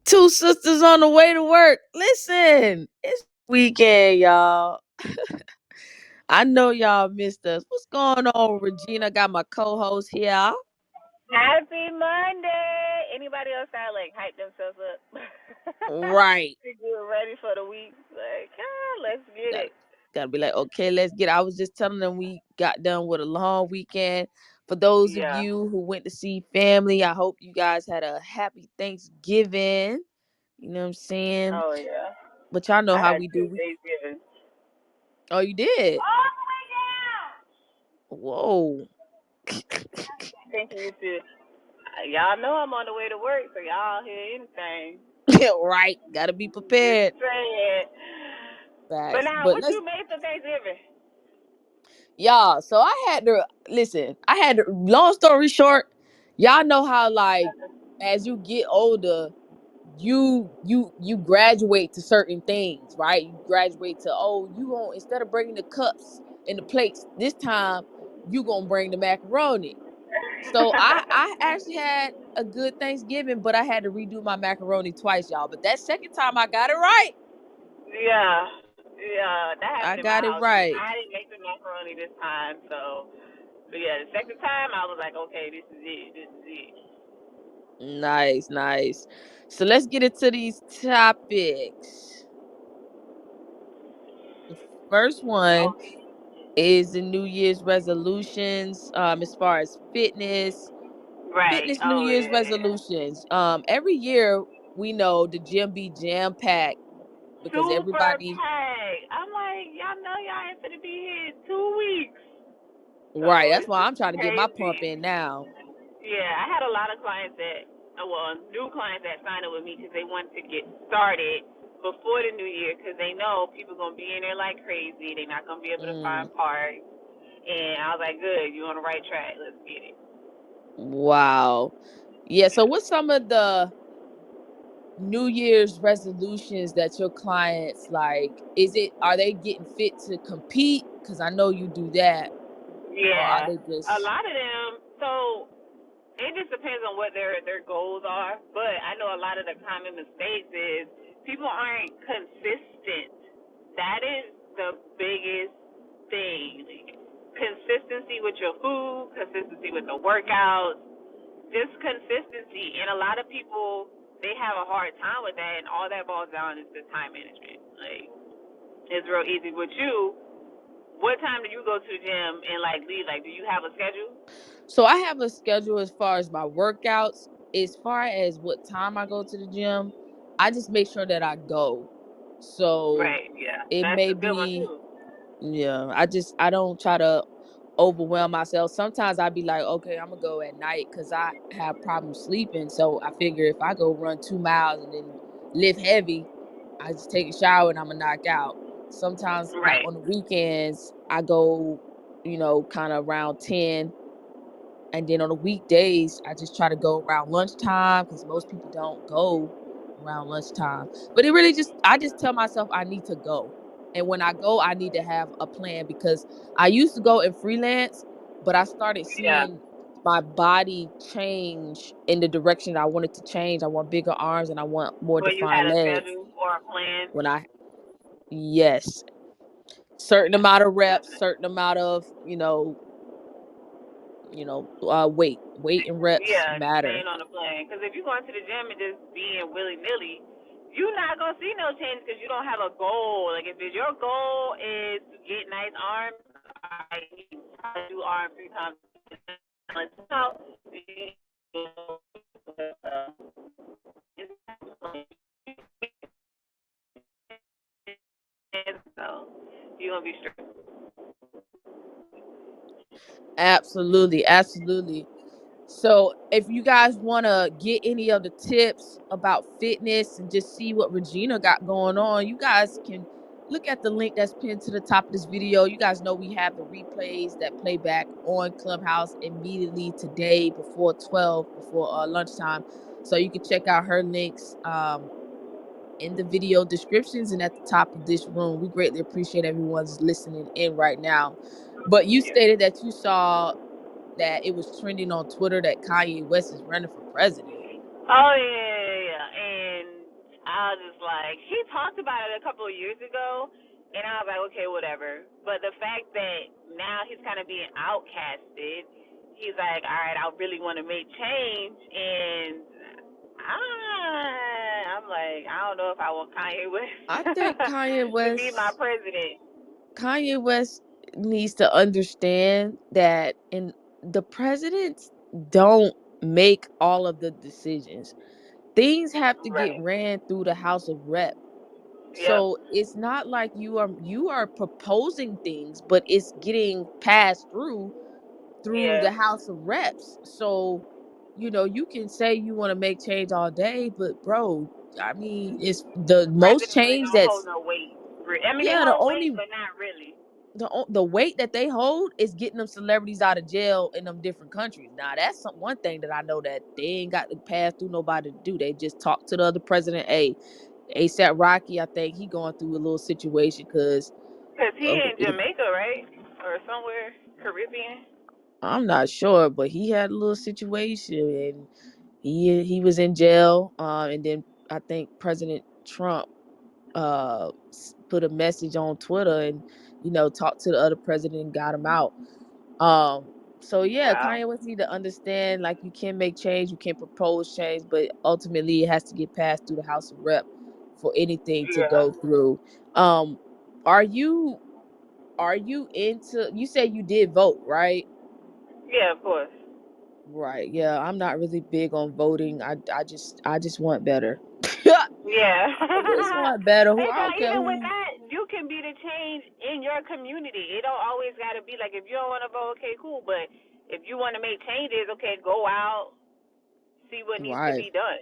Two sisters on the way to work. Listen, it's weekend, y'all. I know y'all missed us. What's going on, Regina? Got my co-host here. Happy Monday! Anybody else sound like hype themselves up Right. to get ready for the week? Like, let's get Got it. gotta be like, okay, let's get. I was just telling them we got done with a long weekend. For those of Yeah. you who went to see family, I hope you guys had a happy Thanksgiving. You know what I'm saying? Oh yeah. But y'all know I how had we do. two Thanksgivings. Oh, you did? All the way down. Whoa. Thank you too. Y'all know I'm on the way to work, so y'all hear anything. Right. Gotta be Just prepared. saying. But Facts. now, But what let's you made for Thanksgiving? y'all. So I had to listen. I had to. Long story short, y'all know how like as you get older, you graduate to certain things, right? You graduate to you gonna instead of bringing the cups and the plates this time, you gonna bring the macaroni. So I actually had a good Thanksgiving, but I had to redo my macaroni twice, y'all. But that second time I got it right. Yeah. Yeah, that I happened in my got it house too. right. I didn't make the macaroni this time, so. But yeah, the second time I was like, okay, this is it. This is it. Nice, nice. So let's get into these topics. The first one Okay. is the New Year's resolutions. As far as Right. fitness New Oh Year's yeah. resolutions. Every year we know the gym be jam packed because Super everybody, packed. I'm like, y'all know y'all ain't gonna be here in 2 weeks. right? So That's it's why just I'm trying to get my pump crazy. in now. Yeah, I had a lot of clients that, new clients that signed up with me because they wanted to get started before the new year because they know people gonna be in there like crazy. They're not gonna be able to Mm, find parts. And I was like, good, you on the right track. Let's get it. wow. Yeah. So what's some of the New Year's resolutions that your clients like? Are they getting fit to compete? Because I know you do that, or are Yeah, they a just lot of them. So it just depends on what their goals are. But I know a lot of the common mistakes is people aren't consistent. That is the biggest thing. Like, consistency with your food, consistency with the workouts, just consistency. And a lot of people they have a hard time with that, and all that boils down is the time management. Like it's real easy with you. What time do you go to the gym and like leave? Like, do you have a schedule? so I have a schedule as far as my workouts. As far as what time I go to the gym, I just make sure that I go. So Right. Yeah. it That's may a good one be, too. yeah, I don't try to overwhelm myself. Sometimes I be like, okay, I'm gonna go at night because I have problems sleeping. So I figure if I go run 2 miles and then lift heavy, I just take a shower and I'm gonna knock out. Sometimes like Right. on the weekends, I go, kind of around 10. And then on the weekdays, I just try to go around lunchtime because most people don't go around lunchtime. But I just tell myself I need to go. And when I go, I need to have a plan because I used to go and freelance, but I started Yeah. seeing my body change in the direction I wanted to change. I want bigger arms and I want more When you had defined a legs. schedule or a plan. When yes, certain Yeah. amount of reps, Definitely. certain amount of, weight and reps Yeah. matter. Staying on the plan. Because if you going to the gym and just being willy nilly, you're not gonna see no change because you don't have a goal. Like if your goal is to get nice arms, I do arms 3 times. So you're gonna be straight. Absolutely, absolutely. So, if you guys want to get any of the tips about fitness and just see what Regina got going on, you guys can look at the link that's pinned to the top of this video. You guys know we have the replays that play back on Clubhouse immediately today before 12, before lunchtime. So, you can check out her links in the video descriptions and at the top of this room. We greatly appreciate everyone's listening in right now. But you Yeah. stated that you saw that it was trending on Twitter that Kanye West is running for president. Oh yeah, yeah, yeah. And I was just like, he talked about it a couple of years ago, and I was like, okay, whatever. But the fact that now he's kind of being outcasted, he's like, all right, I really want to make change, and I'm like, I don't know if I want Kanye I West think to be my president. Kanye West needs to understand that and the presidents don't make all of the decisions. Things have to get Right. ran through the House of Rep. Yep. So it's not like you are proposing things, but it's getting passed through Yeah. the House of Reps. So, you can say you want to make change all day, but bro, I mean, it's the most Presidents really change don't hold that's no weight. I mean, they yeah, the hold weight, only but not really. the weight that they hold is getting them celebrities out of jail in them different countries. Now that's one thing that I know that they ain't got to pass through nobody to do. They just talk to the other president. Hey, ASAP Rocky, I think he going through a little situation because Cause he in Jamaica, right, or somewhere Caribbean. I'm not sure, but he had a little situation and he was in jail. And then I think President Trump put a message on Twitter and talked to the other president and got him out. So yeah, Wow. Kanye West need to understand like you can make change, you can propose change, but ultimately it has to get passed through the House of Rep for anything to Yeah. go through. Um, are you into? You said you did vote, right? Yeah, of course. Right. Yeah, I'm not really big on voting. I just want better. I Yeah. just want better. Who And I so don't care even with who. that, you can be the change in your community. It don't always gotta be like if you don't want to vote, okay, cool. But if you want to make changes, okay, go out, see what needs to Right. be done.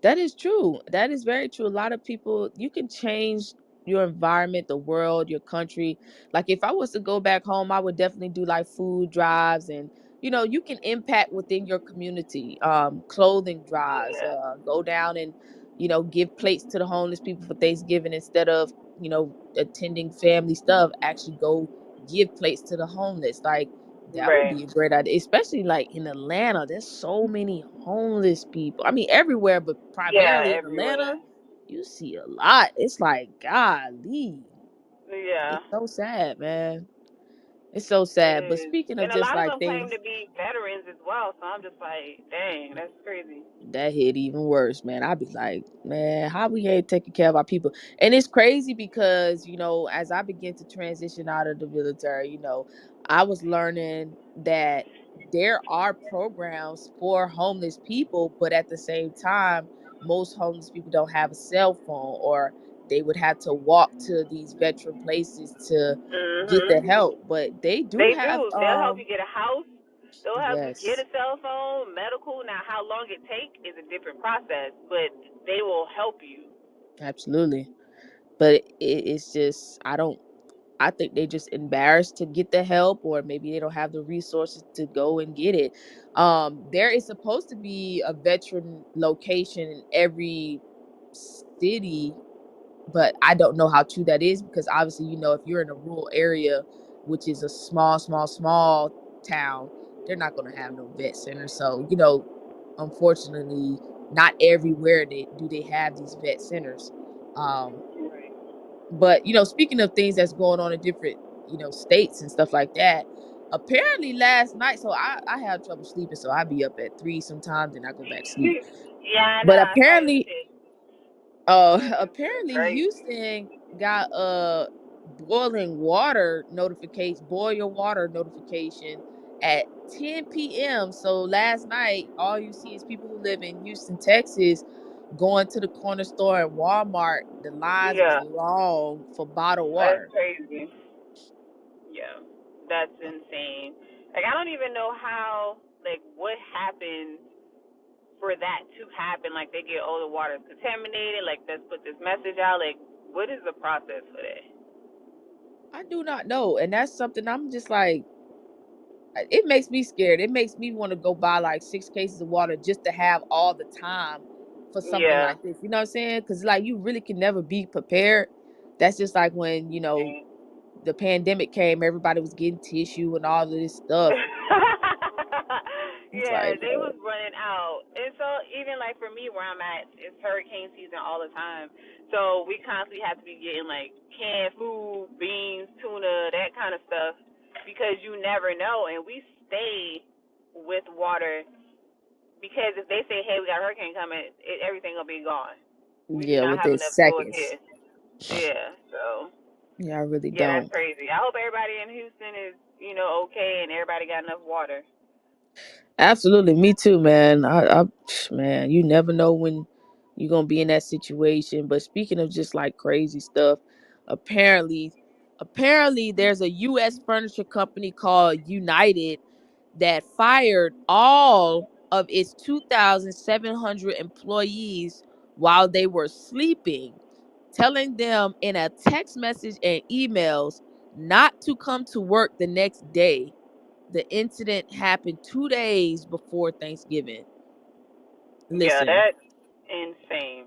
That is true. That is very true. A lot of people, you can change your environment, the world, your country. Like if I was to go back home, I would definitely do like food drives and you can impact within your community. Clothing drives, Yeah. go down and give plates to the homeless people for Thanksgiving instead of, attending family stuff, actually go give plates to the homeless. Like that would Right. be a great idea, especially like in Atlanta. There's so many homeless people. I mean, everywhere, but Yeah, primarily in everywhere. Atlanta, you see a lot. It's like, golly, Yeah. it's so sad, man. It's so It sad. But is. speaking of And a just lot of like them claim things to be veterans as well, so I'm just like, dang, that's crazy. that hit even worse, man. I'd be like, man, how we ain't taking care of our people? And it's crazy because, as I begin to transition out of the military, I was learning that there are programs for homeless people, but at the same time, most homeless people don't have a cell phone or they would have to walk to these veteran places to get the Mhm. help. But they do They have do. They'll help you get a house. They'll help you get yes, a cell phone, medical. Now, how long it take is a different process, but they will help you. absolutely. But it's just I think they just embarrassed to get the help or maybe they don't have the resources to go and get it. There is supposed to be a veteran location in every city, but I don't know how true that is because obviously, if you're in a rural area, which is a small, small, small town, they're not going to have no vet center. So, unfortunately, not everywhere do they have these vet centers. Um, Right. but speaking of things that's going on in different states and stuff like that, apparently last night, so I have trouble sleeping, so I be up at 3 sometimes and I go back to sleep. Yeah, I know. But I saw your apparently, shit. apparently Right. Houston got a boil your water notification at 10 p.m. So last night, all you see is people who live in Houston, Texas, going to the corner store and Walmart. The lines was Yeah, long for bottled that's water. crazy. Yeah, that's insane. Like, I don't even know how, like, what happened for that to happen. Like, they get, oh, the water's contaminated. Like, let's put this message out. Like, what is the process for that? I do not know, and that's something I'm just like, it makes me scared. It makes me want to go buy like 6 cases of water just to have all the time for something Yeah. like this. You know what I'm saying? Because like you really can never be prepared. That's just like when the pandemic came, everybody was getting tissue and all of this stuff. It's Yeah, like, they was running out, and so even like for me where I'm at, it's hurricane season all the time. So we constantly have to be getting like canned food, beans, tuna, that kind of stuff because you never know. And we stay with water because if they say, hey, we got a hurricane coming, everything will be gone. We do Yeah, not have within enough stored seconds. here. Yeah, so Yeah, I really yeah, that's don't. crazy. I hope everybody in Houston is, okay and everybody got enough water. Absolutely, me too, man. Man, you never know when you're gonna be in that situation. But speaking of just like crazy stuff, apparently, apparently, there's a U.S. furniture company called United that fired all of its 2,700 employees while they were sleeping, telling them in a text message and emails not to come to work the next day. The incident happened 2 days before Thanksgiving. Yeah, Listen, that's insane.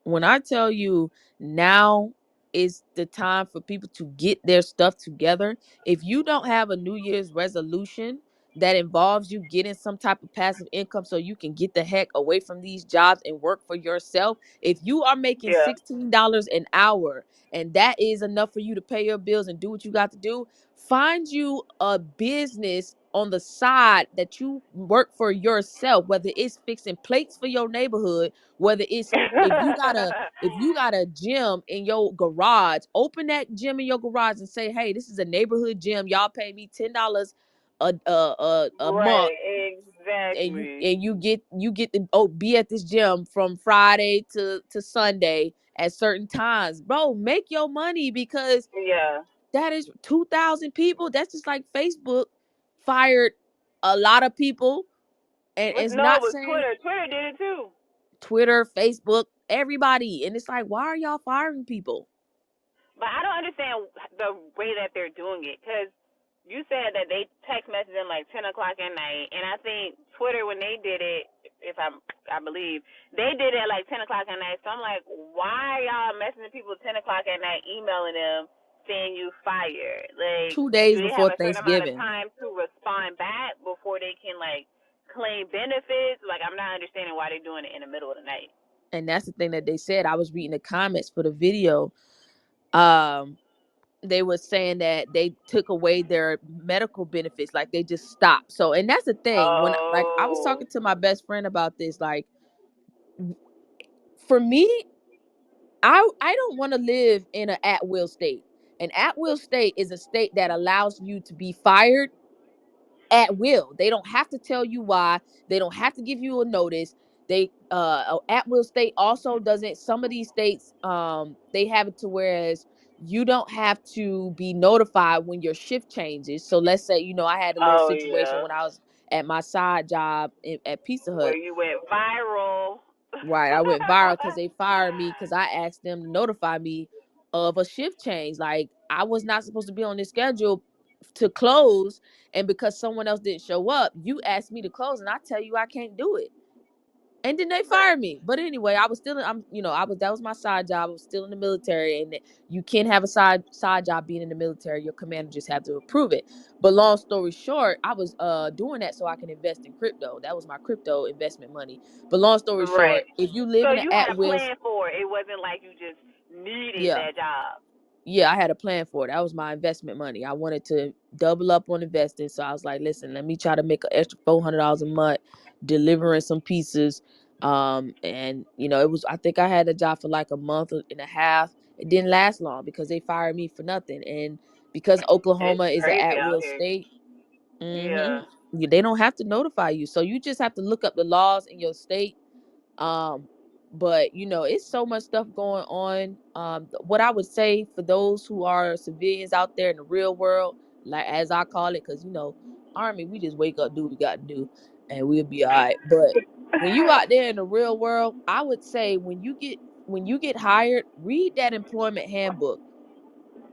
when I tell you now is the time for people to get their stuff together, if you don't have a New Year's resolution that involves you getting some type of passive income so you can get the heck away from these jobs and work for yourself, if you are making Yeah. $16 an hour and that is enough for you to pay your bills and do what you got to do, find you a business on the side that you work for yourself, whether it's fixing plates for your neighborhood, whether it's if you got a gym in your garage, open that gym in your garage and say, "Hey, this is a neighborhood gym. Y'all pay me $10 a month, Right, and you exactly. and you get to be at this gym from Friday to Sunday at certain times, bro. Make your money because Yeah. that is 2,000 people. That's just like Facebook fired a lot of people, and it's No, it not was saying Twitter. Twitter did it too. Twitter, Facebook, everybody. And it's like, why are y'all firing people? But I don't understand the way that they're doing it because you said that they text messaging like 10 o'clock at night, and I think Twitter when they did it, if I believe they did it at like 10 o'clock at night. So I'm like, why y'all messaging people 10 o'clock at night, emailing them saying you fired? Like, Two do days they have before a certain amount of Thanksgiving. time to respond back before they can like claim benefits? Like, I'm not understanding why they're doing it in the middle of the night. And that's the thing that they said. I was reading the comments for the video. Um, they were saying that they took away their medical benefits, like they just stopped. So, and that's the thing. When like I was Oh, talking to my best friend about this, like for me, I don't want to live in an at will state. An at will state is a state that allows you to be fired at will. They don't have to tell you why. They don't have to give you a notice. They at will state also doesn't, some of these states they have it to whereas you don't have to be notified when your shift changes. So let's say, I had a little oh situation yeah. when I was at my side job at Pizza Where Hut. you went viral. Right, I went viral because they fired me because I asked them to notify me of a shift change. Like I was not supposed to be on this schedule to close, and because someone else didn't show up, you asked me to close, and I tell you I can't do it. And then they Right. fired me. But anyway, I was still I was that was my side job. I was still in the military, and you can't have a side job being in the military. Your commander just have to approve it. But long story short, I was doing that so I can invest in crypto. That was my crypto investment money. But long story Right. short, if you live So in an you had at a will, plan for it. It wasn't like you just needed yeah, that job. yeah, I had a plan for it. That was my investment money. I wanted to double up on investing. So I was like, listen, let me try to make an extra $400 a month delivering some pieces. And it was, I think I had a job for like a month and a half. It didn't last long because they fired me for nothing. And because It's Oklahoma is an crazy at out will here. state, Yeah. they don't have to notify you. So you just have to look up the laws in your state. But it's so much stuff going on. What I would say for those who are civilians out there in the real world, like as I call it, because army, we just wake up, do what we got to do, and we'll be all right. But when you out there in the real world, I would say when you get hired, read that employment handbook,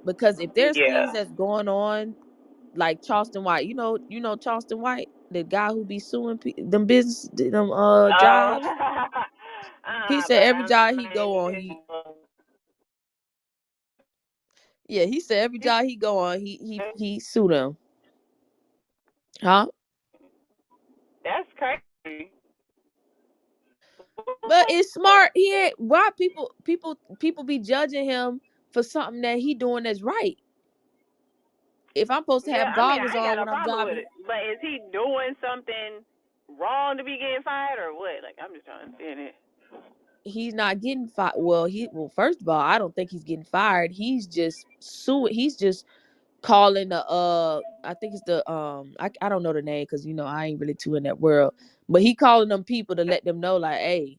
because if there's things Yeah. that's going on, like Charleston White, Charleston White, the guy who be suing them business, them Oh. jobs. He said But every I'm job he not go on, even. yeah, he said every job he go on, he sue them. Huh? That's crazy. But it's smart. He ain't why people be judging him for something that he doing that's right. If I'm supposed to Yeah, have I mean, goggles I ain't on got no when I'm problem with driving, it. But is he doing something wrong to be getting fired or what? Like, I'm just trying to understand it. he's not getting fired. Well, first of all, I don't think he's getting fired. He's just suing. He's just calling the I think it's the I don't know the name because I ain't really too in that world. But he calling them people to let them know like, hey,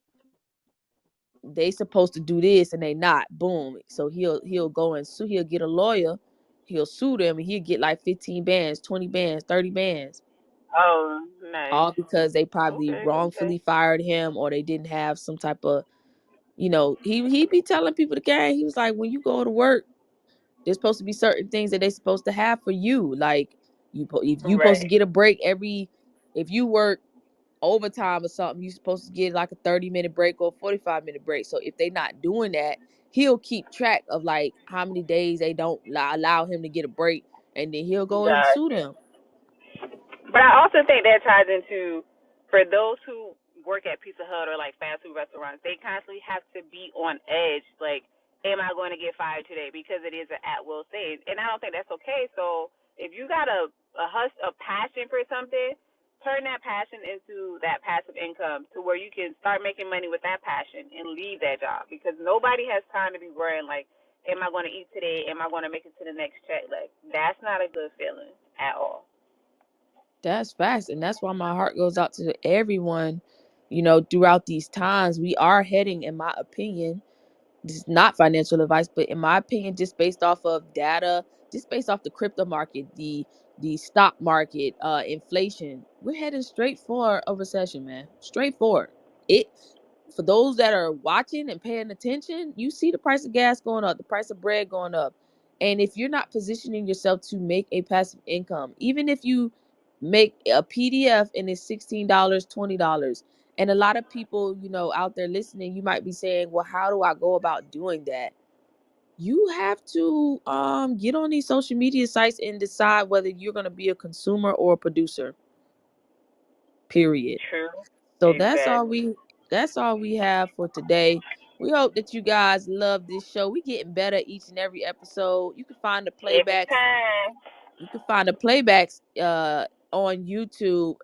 they supposed to do this and they not. Boom. So he'll go and sue. He'll get a lawyer. He'll sue them and he'll get like 15 bands, 20 bands, 30 bands. Oh, nice. All because they probably Okay, okay. wrongfully fired him or they didn't have some type of, he be telling people the game. He was like, when you go to work, there's supposed to be certain things that they supposed to have for you. Like if you supposed to Right. get a break if you work overtime or something, you supposed to get like a 30-minute break or a 45-minute break. So if they not doing that, he'll keep track of like how many days they don't allow him to get a break, and then he'll go and sue Gotcha. them. But I also think that ties into for those who work at Pizza Hut or like fast food restaurants, they constantly have to be on edge. Like, am I going to get fired today? Because it is an at will stage, and I don't think that's okay. So if you got a passion for something, turn that passion into that passive income to where you can start making money with that passion and leave that job because nobody has time to be worrying like, am I going to eat today? Am I going to make it to the next check? Like, that's not a good feeling at all. That's fast, and that's why my heart goes out to everyone. Throughout these times, we are heading, in my opinion, this is not financial advice, but in my opinion, just based off of data, just based off the crypto market, the stock market, inflation, we're heading straight for a recession, man. Straight for it. For those that are watching and paying attention, you see the price of gas going up, the price of bread going up. And if you're not positioning yourself to make a passive income, even if you make a PDF and it's $16, $20, and a lot of people, out there listening, you might be saying, well, how do I go about doing that? You have to get on these social media sites and decide whether you're going to be a consumer or a producer. Period. True. So Exactly. that's all we have for today. We hope that you guys love this show. We getting better each and every episode. You can find the Every playbacks. time. You can find the playbacks on YouTube.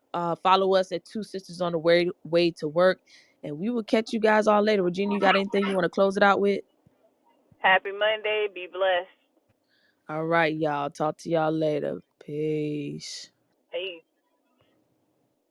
Follow us at Two Sisters on the Way to Work. And we will catch you guys all later. Regina, you got anything you want to close it out with? Happy Monday. Be blessed. All right, y'all. Talk to y'all later. Peace. Peace.